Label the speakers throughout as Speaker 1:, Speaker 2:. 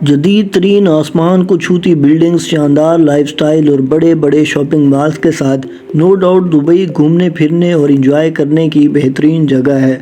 Speaker 1: جدید ترین آسمان کو چھوتی بلڈنگز، شاندار لائف سٹائل اور بڑے بڑے شاپنگ مالز کے ساتھ نو ڈاؤٹ دبئی گھومنے پھرنے اور انجوائے کرنے کی بہترین جگہ ہے۔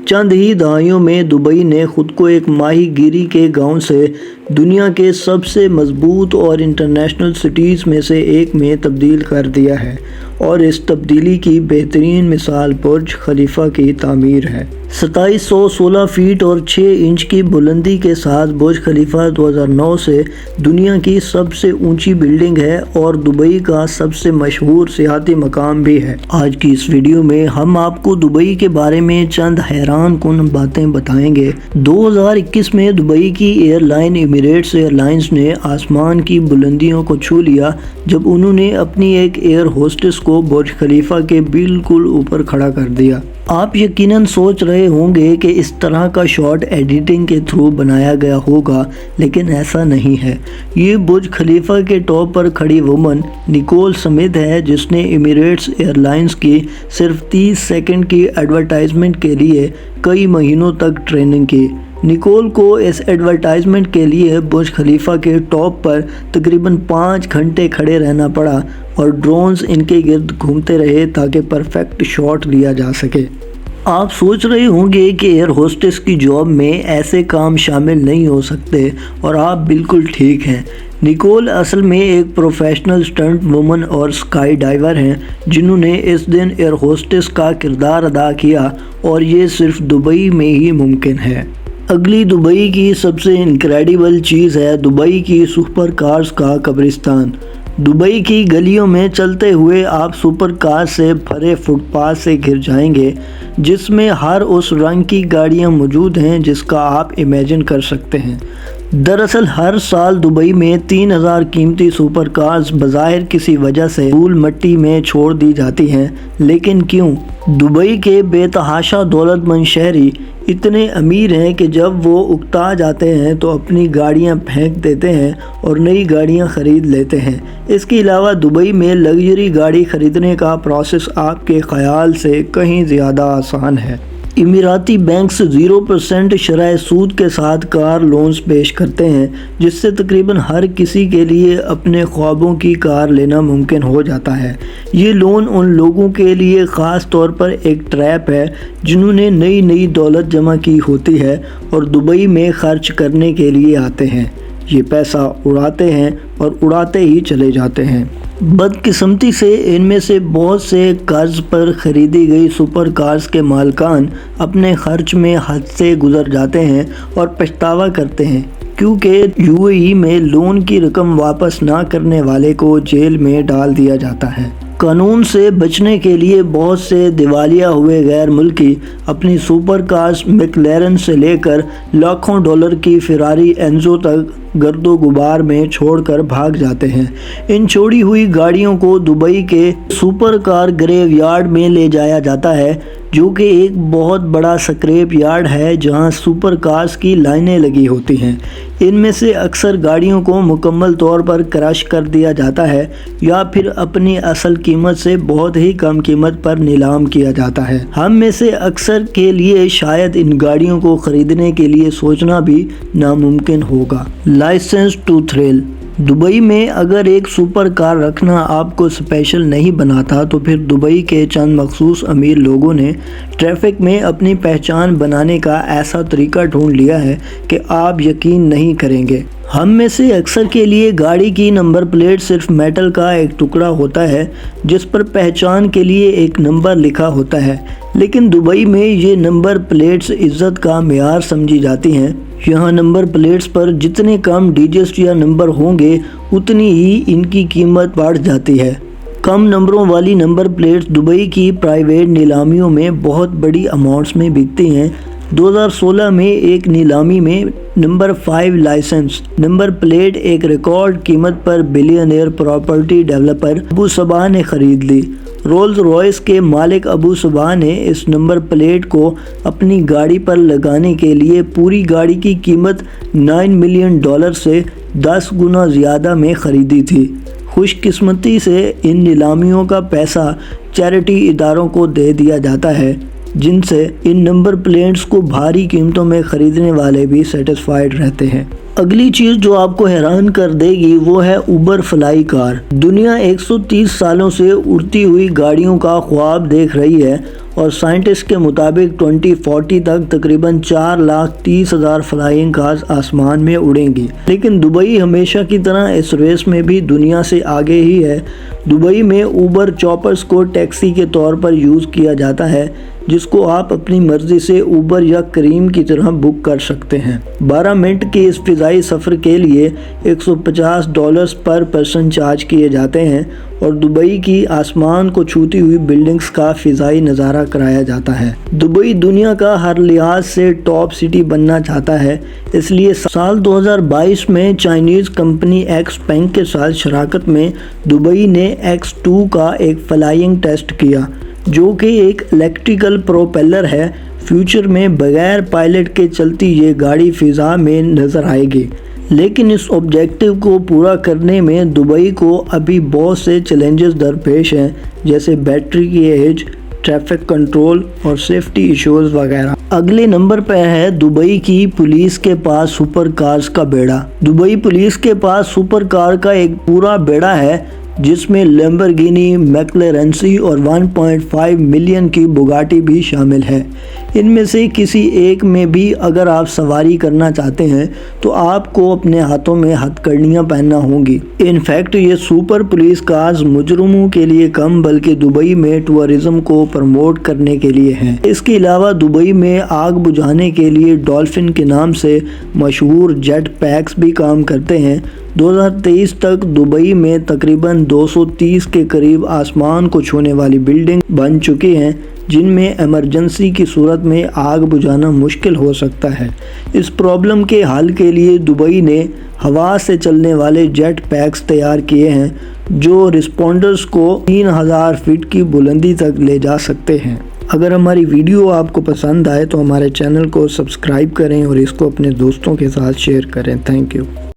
Speaker 1: چند ہی دہائیوں میں دبئی نے خود کو ایک ماہی گیری کے گاؤں سے دنیا کے سب سے مضبوط اور انٹرنیشنل سٹیز میں سے ایک میں تبدیل کر دیا ہے، اور اس تبدیلی کی بہترین مثال برج خلیفہ کی تعمیر ہے۔ 2716 فیٹ اور 6 انچ کی بلندی کے ساتھ برج خلیفہ 2009 سے دنیا کی سب سے اونچی بلڈنگ ہے اور دبئی کا سب سے مشہور سیاحتی مقام بھی ہے۔ آج کی اس ویڈیو میں ہم آپ کو دبئی کے بارے میں چند حیران کن باتیں بتائیں گے۔ 2021 میں دبئی کی airline Emirates airlines نے آسمان کی بلندیوں کو چھو لیا جب انہوں نے اپنی ایک ایئر ہوسٹس کو برج خلیفہ کے بالکل اوپر کھڑا کر دیا۔ آپ یقیناً سوچ رہے ہوں گے کہ اس طرح کا شاٹ ایڈیٹنگ کے تھرو بنایا گیا ہوگا، لیکن ایسا نہیں ہے۔ یہ برج خلیفہ کے ٹاپ پر کھڑی وومن نیکول سمتھ ہے، جس نے ایمریٹس ایئر لائنز کی صرف 30 سیکنڈ کی ایڈورٹائزمنٹ کے لیے کئی مہینوں تک ٹریننگ کی۔ نیکول کو اس ایڈورٹائزمنٹ کے لیے برج خلیفہ کے ٹاپ پر تقریباً 5 گھنٹے کھڑے رہنا پڑا اور ڈرونز ان کے گرد گھومتے رہے تاکہ پرفیکٹ شاٹ لیا جا سکے۔ آپ سوچ رہے ہوں گے کہ ایئر ہوسٹس کی جاب میں ایسے کام شامل نہیں ہو سکتے، اور آپ بالکل ٹھیک ہیں۔ نیکول اصل میں ایک پروفیشنل اسٹنٹ وومن اور اسکائی ڈائیور ہیں جنہوں نے اس دن ایئر ہوسٹس کا کردار ادا کیا، اور یہ صرف دبئی میں ہی ممکن ہے۔ اگلی دبئی کی سب سے انکریڈیبل چیز ہے دبئی کی سپر کارز کا قبرستان۔ دبئی کی گلیوں میں چلتے ہوئے آپ سپر کار سے بھرے فٹ پاتھ سے گر جائیں گے، جس میں ہر اس رنگ کی گاڑیاں موجود ہیں جس کا آپ امیجن کر سکتے ہیں۔ دراصل ہر سال دبئی میں 3000 قیمتی سپر کارز بظاہر کسی وجہ سے دھول مٹی میں چھوڑ دی جاتی ہیں، لیکن کیوں؟ دبئی کے بے تحاشا دولت مند شہری اتنے امیر ہیں کہ جب وہ اکتا جاتے ہیں تو اپنی گاڑیاں پھینک دیتے ہیں اور نئی گاڑیاں خرید لیتے ہیں۔ اس کے علاوہ دبئی میں لگژری گاڑی خریدنے کا پروسیس آپ کے خیال سے کہیں زیادہ آسان ہے۔ اماراتی بینکس 0% شرح سود کے ساتھ کار لونز پیش کرتے ہیں، جس سے تقریباً ہر کسی کے لیے اپنے خوابوں کی کار لینا ممکن ہو جاتا ہے۔ یہ لون ان لوگوں کے لیے خاص طور پر ایک ٹریپ ہے جنہوں نے نئی دولت جمع کی ہوتی ہے اور دبئی میں خرچ کرنے کے لیے آتے ہیں۔ یہ پیسہ اڑاتے ہیں اور اڑاتے ہی چلے جاتے ہیں۔ بدقسمتی سے ان میں سے بہت سے قرض پر خریدی گئی سپر کارز کے مالکان اپنے خرچ میں حد سے گزر جاتے ہیں اور پچھتاوا کرتے ہیں، کیونکہ UAE میں لون کی رقم واپس نہ کرنے والے کو جیل میں ڈال دیا جاتا ہے۔ قانون سے بچنے کے لیے بہت سے دیوالیہ ہوئے غیر ملکی اپنی سپر کارز میکلارن سے لے کر لاکھوں ڈالر کی فراری انزو تک گرد و غبار میں چھوڑ کر بھاگ جاتے ہیں۔ ان چھوڑی ہوئی گاڑیوں کو دبئی کے سپر کار گریو یارڈ میں لے جایا جاتا ہے، جو کہ ایک بہت بڑا سکریپ یارڈ ہے جہاں سپر کارز کی لائنیں لگی ہوتی ہیں۔ ان میں سے اکثر گاڑیوں کو مکمل طور پر کرش کر دیا جاتا ہے یا پھر اپنی اصل قیمت سے بہت ہی کم قیمت پر نیلام کیا جاتا ہے۔ ہم میں سے اکثر کے لیے شاید ان گاڑیوں کو خریدنے کے لیے سوچنا بھی ناممکن ہوگا۔ Licence to thrill. دبئی میں اگر ایک سپر کار رکھنا آپ کو اسپیشل نہیں بناتا تو پھر دبئی کے چند مخصوص امیر لوگوں نے ٹریفک میں اپنی پہچان بنانے کا ایسا طریقہ ڈھونڈ لیا ہے کہ آپ یقین نہیں کریں گے۔ ہم میں سے اکثر کے لیے گاڑی کی نمبر پلیٹ صرف میٹل کا ایک ٹکڑا ہوتا ہے جس پر پہچان کے لیے ایک نمبر لکھا ہوتا ہے، لیکن دبئی میں یہ نمبر پلیٹس عزت کا معیار سمجھی جاتی ہیں۔ یہاں نمبر پلیٹس پر جتنے کم ڈیجٹس یا نمبر ہوں گے اتنی ہی ان کی قیمت بڑھ جاتی ہے۔ کم نمبروں والی نمبر پلیٹس دبئی کی پرائیویٹ نیلامیوں میں بہت بڑی اماؤنٹس میں بکتی ہیں۔ 2016 میں ایک نیلامی میں نمبر 5 لائسنس نمبر پلیٹ ایک ریکارڈ قیمت پر بلینئر پراپرٹی ڈیولپر ابو صباح نے خرید لی۔ رولز رائس کے مالک ابو صباح نے اس نمبر پلیٹ کو اپنی گاڑی پر لگانے کے لیے پوری گاڑی کی قیمت $9 ملین سے 10 گنا زیادہ میں خریدی تھی۔ خوش قسمتی سے ان نیلامیوں کا پیسہ چیریٹی اداروں کو دے دیا جاتا ہے، جن سے ان نمبر پلیٹس کو بھاری قیمتوں میں خریدنے والے بھی سیٹسفائیڈ رہتے ہیں۔ اگلی چیز جو آپ کو حیران کر دے گی وہ ہے اوبر فلائی کار۔ دنیا 130 سالوں سے اڑتی ہوئی گاڑیوں کا خواب دیکھ رہی ہے اور سائنٹسٹ کے مطابق 2040 تک تقریباً 4,30,000 فلائنگ کارز آسمان میں اڑیں گی۔ لیکن دبئی ہمیشہ کی طرح اس ریس میں بھی دنیا سے آگے ہی ہے۔ دبئی میں اوبر چاپرز کو ٹیکسی کے طور پر یوز کیا جاتا ہے، جس کو آپ اپنی مرضی سے اوبر یا کریم کی طرح بک کر سکتے ہیں۔ 12 منٹ کے اس فضائی سفر کے لیے $150 پر پرسن چارج کیے جاتے ہیں اور دبئی کی آسمان کو چھوتی ہوئی بلڈنگز کا فضائی نظارہ کرایا جاتا ہے۔ دبئی دنیا کا ہر لحاظ سے ٹاپ سٹی بننا چاہتا ہے، اس لیے سال 2022 میں چائنیز کمپنی ایکس پینگ کے ساتھ شراکت میں دبئی نے X2 کا ایک فلائنگ ٹیسٹ کیا، جو کہ ایک الیکٹریکل پروپیلر ہے۔ فیوچر میں بغیر پائلٹ کے چلتی یہ گاڑی فضا میں نظر آئے گی، لیکن اس آبجیکٹیو کو پورا کرنے میں دبئی کو ابھی بہت سے چیلنجز درپیش ہیں، جیسے بیٹری کی ایج، ٹریفک کنٹرول اور سیفٹی ایشوز وغیرہ۔ اگلے نمبر پہ ہے دبئی کی پولیس کے پاس سپر کارز کا بیڑا۔ دبئی پولیس کے پاس سپر کار کا ایک پورا بیڑا ہے، جس میں لیمبرگینی، میکلارین اور 1.5 ملین کی بگاٹی بھی شامل ہے۔ ان میں سے کسی ایک میں بھی اگر آپ سواری کرنا چاہتے ہیں تو آپ کو اپنے ہاتھوں میں ہتھ کڑیاں پہننا ہوں گی۔ انفیکٹ یہ سپر پولیس کارز مجرموں کے لیے کم بلکہ دبئی میں ٹورزم کو پروموٹ کرنے کے لیے ہیں۔ اس کے علاوہ دبئی میں آگ بجھانے کے لیے ڈولفن کے نام سے مشہور جیٹ پیکس بھی کام کرتے ہیں۔ 2023 تک دبئی میں تقریباً 230 کے قریب آسمان کو چھونے والی بلڈنگ بن چکی ہیں، جن میں ایمرجنسی کی صورت میں آگ بجھانا مشکل ہو سکتا ہے۔ اس پرابلم کے حل کے لیے دبئی نے ہوا سے چلنے والے جیٹ پیکس تیار کیے ہیں، جو رسپونڈرز کو 3000 فٹ کی بلندی تک لے جا سکتے ہیں۔ اگر ہماری ویڈیو آپ کو پسند آئے تو ہمارے چینل کو سبسکرائب کریں اور اس کو اپنے دوستوں کے ساتھ شیئر کریں۔ Thank you.